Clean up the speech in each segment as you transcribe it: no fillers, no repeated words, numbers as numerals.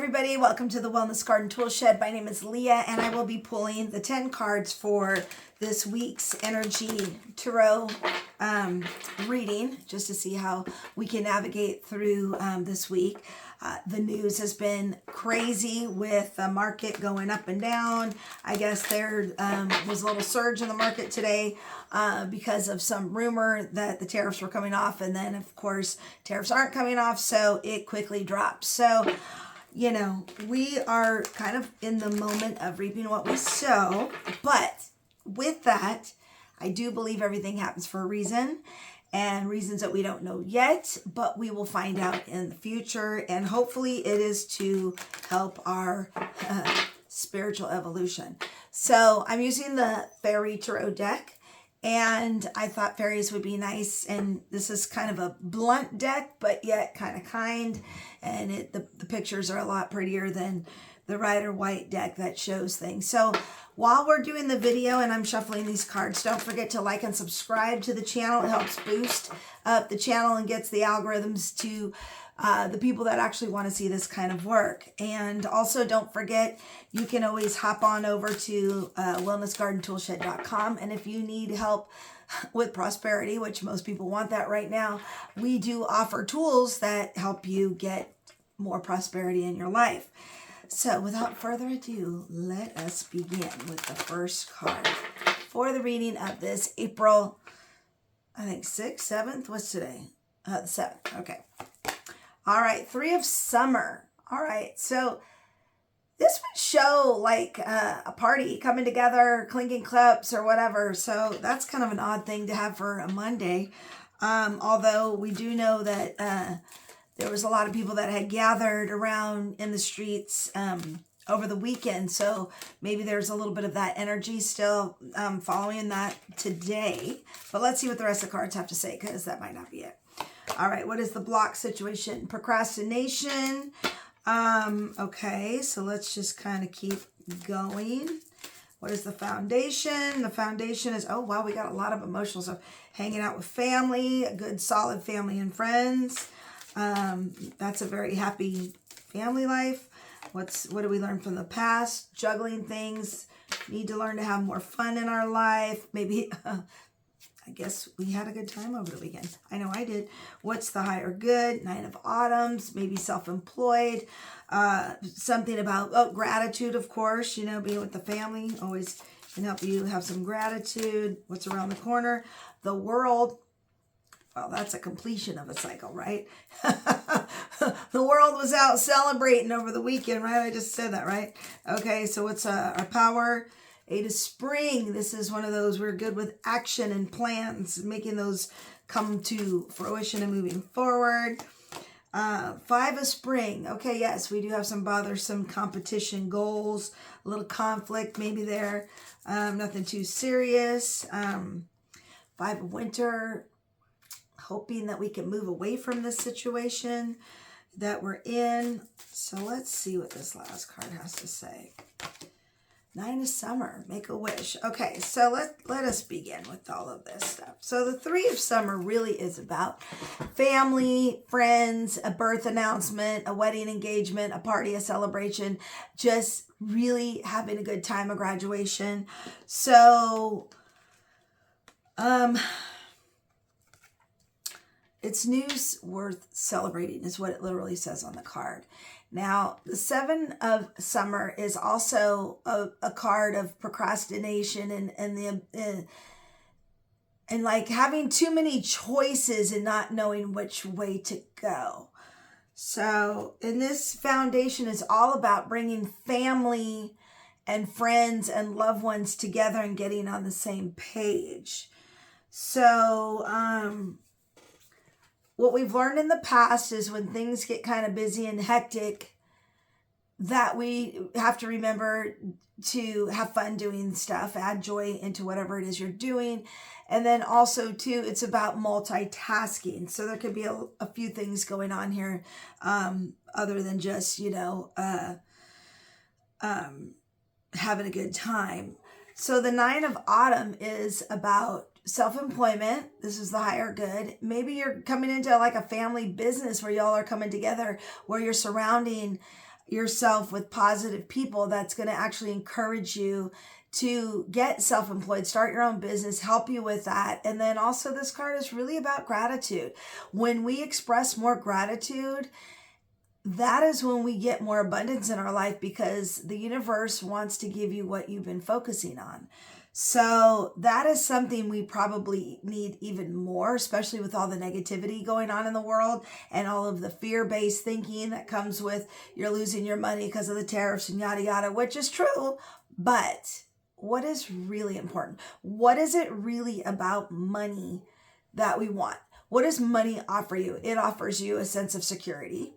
everybody. Welcome to the Wellness Garden Tool Shed. My name is Leah, and I will be pulling the 10 cards for this week's Energy Tarot reading, just to see how we can navigate through this week. The news has been crazy with the market going up and down. I guess there was a little surge in the market today because of some rumor that the tariffs were coming off, and then of course tariffs aren't coming off, so it quickly dropped. So you know, we are kind of in the moment of reaping what we sow, but with that, I do believe everything happens for a reason, and reasons that we don't know yet, but we will find out in the future, and hopefully it is to help our spiritual evolution. So I'm using the Fairy Tarot deck, and I thought fairies would be nice, and this is kind of a blunt deck, but yet kind of kind, and the pictures are a lot prettier than the Rider White deck that shows things. So while we're doing the video and I'm shuffling these cards, don't forget to like and subscribe to the channel. It helps boost up the channel and gets the algorithms to the people that actually want to see this kind of work. And also don't forget, you can always hop on over to wellnessgardentoolshed.com, and if you need help with prosperity, which most people want that right now, we do offer tools that help you get more prosperity in your life. So without further ado, let us begin with the first card for the reading of this April, I think 6th, 7th, what's today? The 7th, okay. All right, 3 of Summer. All right, so this would show like a party coming together, clinking cups or whatever. So that's kind of an odd thing to have for a Monday. Although we do know that there was a lot of people that had gathered around in the streets over the weekend. So maybe there's a little bit of that energy still following that today. But let's see what the rest of the cards have to say, because that might not be it. All right, what is the block situation? Procrastination. Okay, so let's just kind of keep going. What is the foundation? The foundation is, oh wow, we got a lot of emotional stuff. Hanging out with family, a good solid family and friends. That's a very happy family life. What do we learn from the past? Juggling things. Need to learn to have more fun in our life. Maybe, I guess we had a good time over the weekend. I know I did. What's the higher good? 9 of Autumns. Maybe self-employed. Something about gratitude, of course. You know, being with the family always can help you have some gratitude. What's around the corner? The World. Well, that's a completion of a cycle, right? The world was out celebrating over the weekend, right? I just said that, right? Okay, so what's our power? 8 of Spring. This is one of those, we're good with action and plans, making those come to fruition and moving forward. 5 of Spring. Okay, yes, we do have some bothersome competition goals, a little conflict maybe there. Nothing too serious. 5 of Winter. Hoping that we can move away from this situation that we're in. So let's see what this last card has to say. 9 of Summer, make a wish. Okay, so let us begin with all of this stuff. So the 3 of Summer really is about family, friends, a birth announcement, a wedding engagement, a party, a celebration, just really having a good time, a graduation. So, it's news worth celebrating is what it literally says on the card. Now, the 7 of Summer is also a card of procrastination and like having too many choices and not knowing which way to go. So, in this foundation is all about bringing family and friends and loved ones together and getting on the same page. So, what we've learned in the past is when things get kind of busy and hectic, that we have to remember to have fun doing stuff, add joy into whatever it is you're doing. And then also too, it's about multitasking. So there could be a few things going on here other than just, you know, having a good time. So the 9 of Autumn is about self-employment. This is the higher good. Maybe you're coming into like a family business where y'all are coming together, where you're surrounding yourself with positive people that's going to actually encourage you to get self-employed, start your own business, help you with that. And then also this card is really about gratitude. When we express more gratitude, that is when we get more abundance in our life, because the universe wants to give you what you've been focusing on. So that is something we probably need even more, especially with all the negativity going on in the world and all of the fear-based thinking that comes with you're losing your money because of the tariffs and yada, yada, which is true. But what is really important? What is it really about money that we want? What does money offer you? It offers you a sense of security.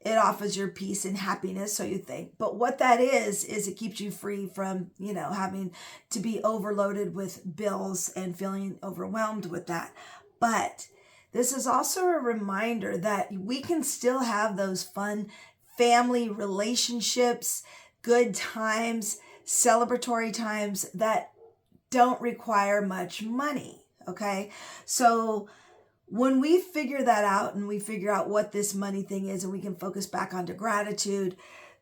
It offers your peace and happiness, so you think. But what that is it keeps you free from, having to be overloaded with bills and feeling overwhelmed with that. But this is also a reminder that we can still have those fun family relationships, good times, celebratory times that don't require much money, okay? So when we figure that out and we figure out what this money thing is and we can focus back onto gratitude,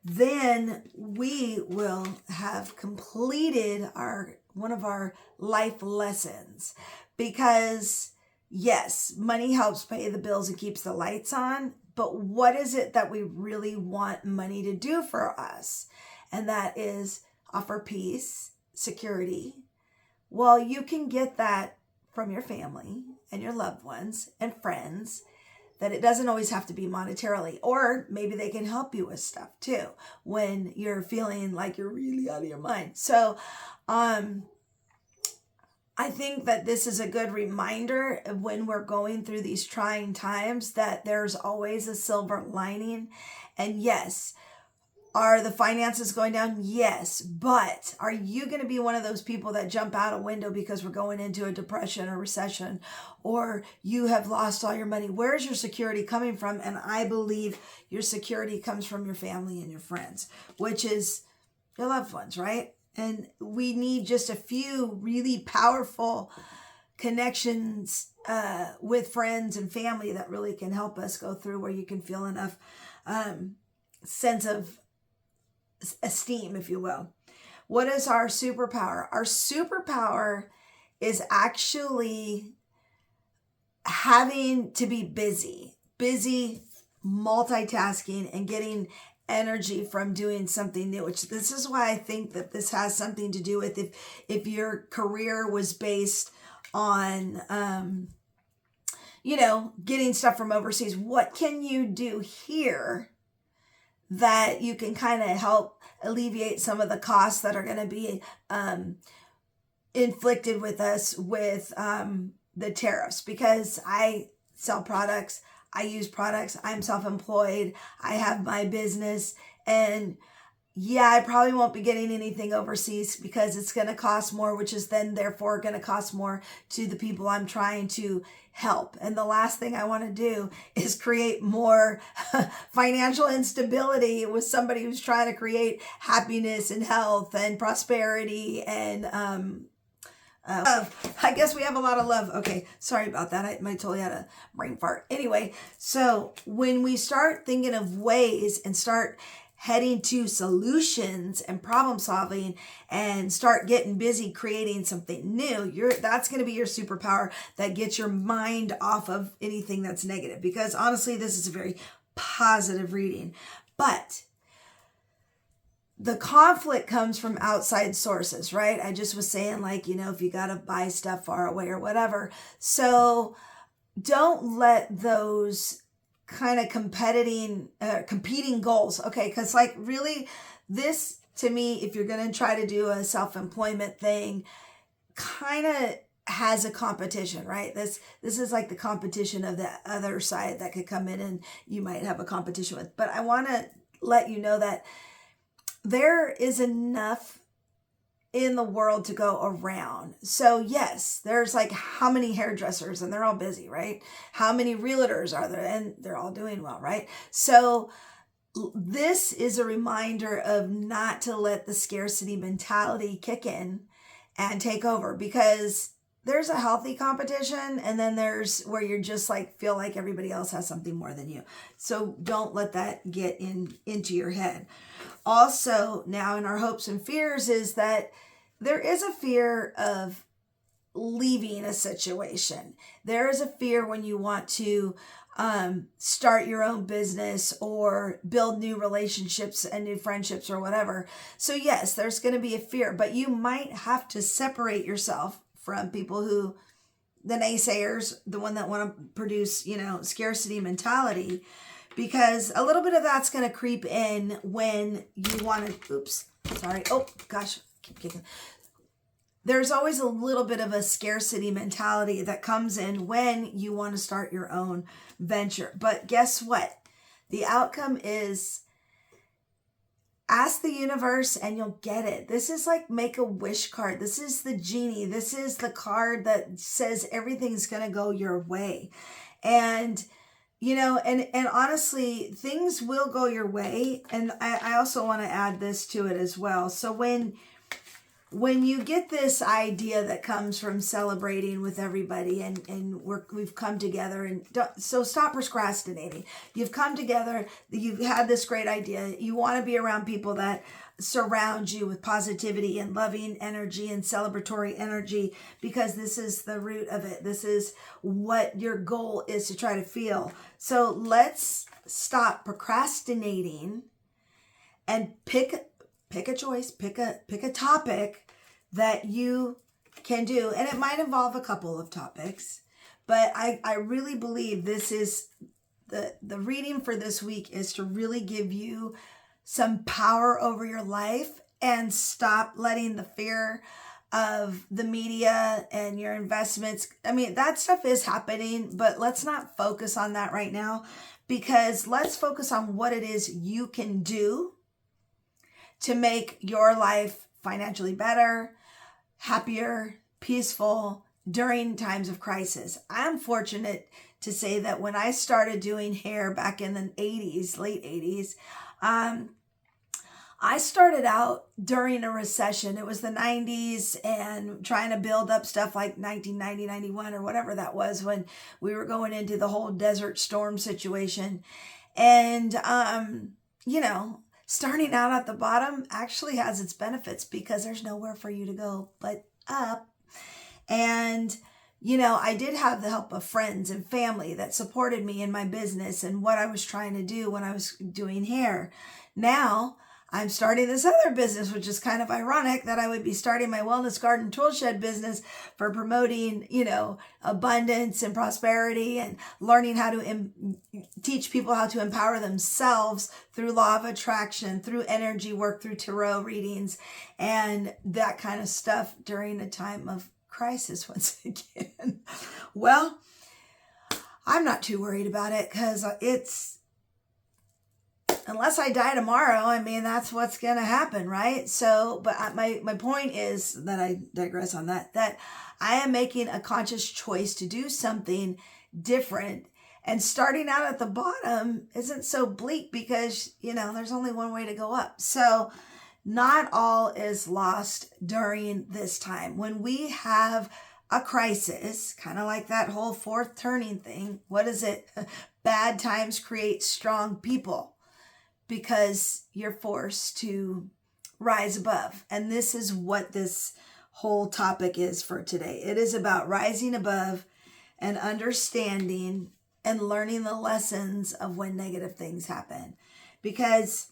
then we will have completed one of our life lessons. Because yes, money helps pay the bills and keeps the lights on, but what is it that we really want money to do for us? And that is offer peace, security. Well, you can get that from your family and your loved ones and friends, that it doesn't always have to be monetarily, or maybe they can help you with stuff too when you're feeling like you're really out of your mind. So I think that this is a good reminder of when we're going through these trying times that there's always a silver lining. And yes, are the finances going down? Yes. But are you going to be one of those people that jump out a window because we're going into a depression or recession, or you have lost all your money? Where's your security coming from? And I believe your security comes from your family and your friends, which is your loved ones, right? And we need just a few really powerful connections with friends and family that really can help us go through where you can feel enough sense of esteem, if you will. What is our superpower? Our superpower is actually having to be busy, multitasking, and getting energy from doing something new, which this is why I think that this has something to do with if your career was based on, getting stuff from overseas. What can you do here that you can kind of help alleviate some of the costs that are going to be inflicted with us with the tariffs? Because I sell products, I use products, I'm self-employed, I have my business, and yeah, I probably won't be getting anything overseas because it's going to cost more, which is then therefore going to cost more to the people I'm trying to help. And the last thing I want to do is create more financial instability with somebody who's trying to create happiness and health and prosperity and love. I guess we have a lot of love. Okay, sorry about that. I totally had a brain fart. Anyway, so when we start thinking of ways and start heading to solutions and problem solving and start getting busy creating something new, that's going to be your superpower that gets your mind off of anything that's negative. Because honestly, this is a very positive reading. But the conflict comes from outside sources, right? I just was saying, if you got to buy stuff far away or whatever. So don't let those kind of competing goals, okay? Because really this, to me, if you're going to try to do a self-employment thing, kind of has a competition, right? This is like the competition of the other side that could come in and you might have a competition with. But I want to let you know that there is enough in the world to go around. So yes, there's how many hairdressers, and they're all busy, right? How many realtors are there? And they're all doing well, right? So this is a reminder of not to let the scarcity mentality kick in and take over, because there's a healthy competition, and then there's where you're just like feel like everybody else has something more than you. So don't let that get into your head. Also, now in our hopes and fears is that there is a fear of leaving a situation. There is a fear when you want to start your own business or build new relationships and new friendships or whatever. So yes, there's going to be a fear, but you might have to separate yourself from people who, the naysayers, the one that want to produce, scarcity mentality, because a little bit of that's going to creep in when you want to, oh gosh, keep kicking. There's always a little bit of a scarcity mentality that comes in when you want to start your own venture. But guess what? The outcome is ask the universe and you'll get it. This is like make a wish card. This is the genie. This is the card that says everything's going to go your way. And and honestly, things will go your way. And I also want to add this to it as well. So when you get this idea that comes from celebrating with everybody and we've come together, and so stop procrastinating. You've come together, you've had this great idea. You want to be around people that surround you with positivity and loving energy and celebratory energy, because this is the root of it. This is what your goal is to try to feel. So let's stop procrastinating and pick a choice, pick a topic that you can do. And it might involve a couple of topics, but I really believe this is the reading for this week is to really give you some power over your life and stop letting the fear of the media and your investments. I mean, that stuff is happening, but let's not focus on that right now, because let's focus on what it is you can do to make your life financially better, happier, peaceful during times of crisis. I'm fortunate to say that when I started doing hair back in the 80s, late 80s, I started out during a recession. It was the 90s and trying to build up stuff like 1990, 91 or whatever that was, when we were going into the whole desert storm situation. And, starting out at the bottom actually has its benefits, because there's nowhere for you to go but up. And, I did have the help of friends and family that supported me in my business and what I was trying to do when I was doing hair. Now I'm starting this other business, which is kind of ironic that I would be starting my wellness garden tool shed business for promoting, abundance and prosperity, and learning how to teach people how to empower themselves through law of attraction, through energy work, through tarot readings, and that kind of stuff during a time of crisis once again. Well, I'm not too worried about it, because unless I die tomorrow, I mean, that's what's going to happen, right? So, but my point is that I digress on that I am making a conscious choice to do something different. And starting out at the bottom isn't so bleak, because, there's only one way to go up. So not all is lost during this time. When we have a crisis, kind of like that whole fourth turning thing, what is it? Bad times create strong people, because you're forced to rise above. And this is what this whole topic is for today. It is about rising above and understanding and learning the lessons of when negative things happen. Because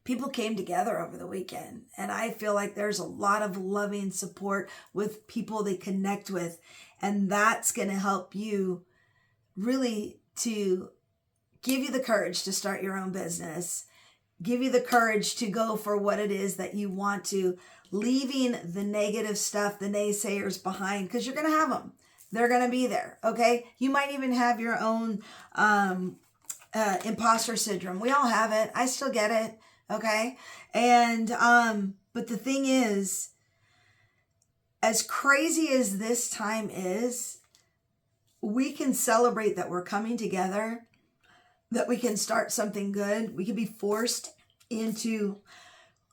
people came together over the weekend, and I feel like there's a lot of loving support with people they connect with. And that's going to help you really to give you the courage to start your own business, give you the courage to go for what it is that you want to, leaving the negative stuff, the naysayers behind, because you're going to have them. They're going to be there, okay? You might even have your own imposter syndrome. We all have it. I still get it, okay? And, but the thing is, as crazy as this time is, we can celebrate that we're coming together, that we can start something good. We can be forced into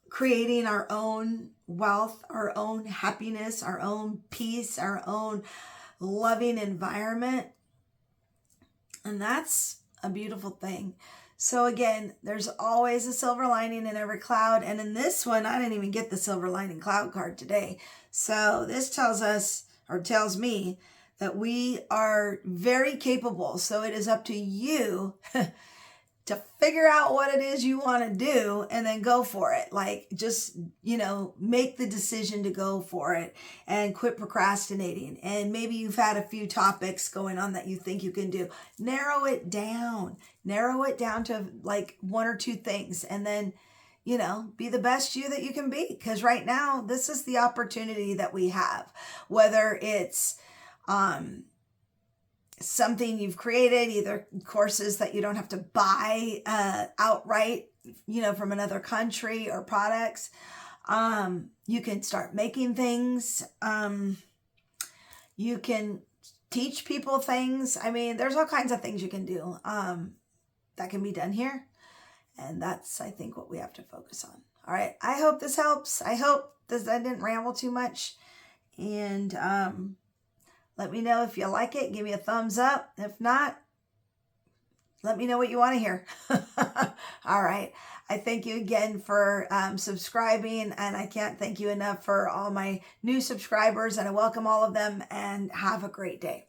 creating our own wealth, our own happiness, our own peace, our own loving environment. And that's a beautiful thing. So again, there's always a silver lining in every cloud. And in this one, I didn't even get the silver lining cloud card today. So this tells us, or tells me, that we are very capable. So it is up to you to figure out what it is you want to do and then go for it. Like, just, make the decision to go for it and quit procrastinating. And maybe you've had a few topics going on that you think you can do. Narrow it down to like one or two things, and then, be the best you that you can be. Because right now, this is the opportunity that we have, whether it's, something you've created, either courses that you don't have to buy outright, from another country, or products. You can start making things. You can teach people things. I mean, there's all kinds of things you can do that can be done here. And that's, I think, what we have to focus on. All right. I hope this helps. I hope I didn't ramble too much. And let me know if you like it. Give me a thumbs up. If not, let me know what you want to hear. All right. I thank you again for subscribing, and I can't thank you enough for all my new subscribers, and I welcome all of them, and have a great day.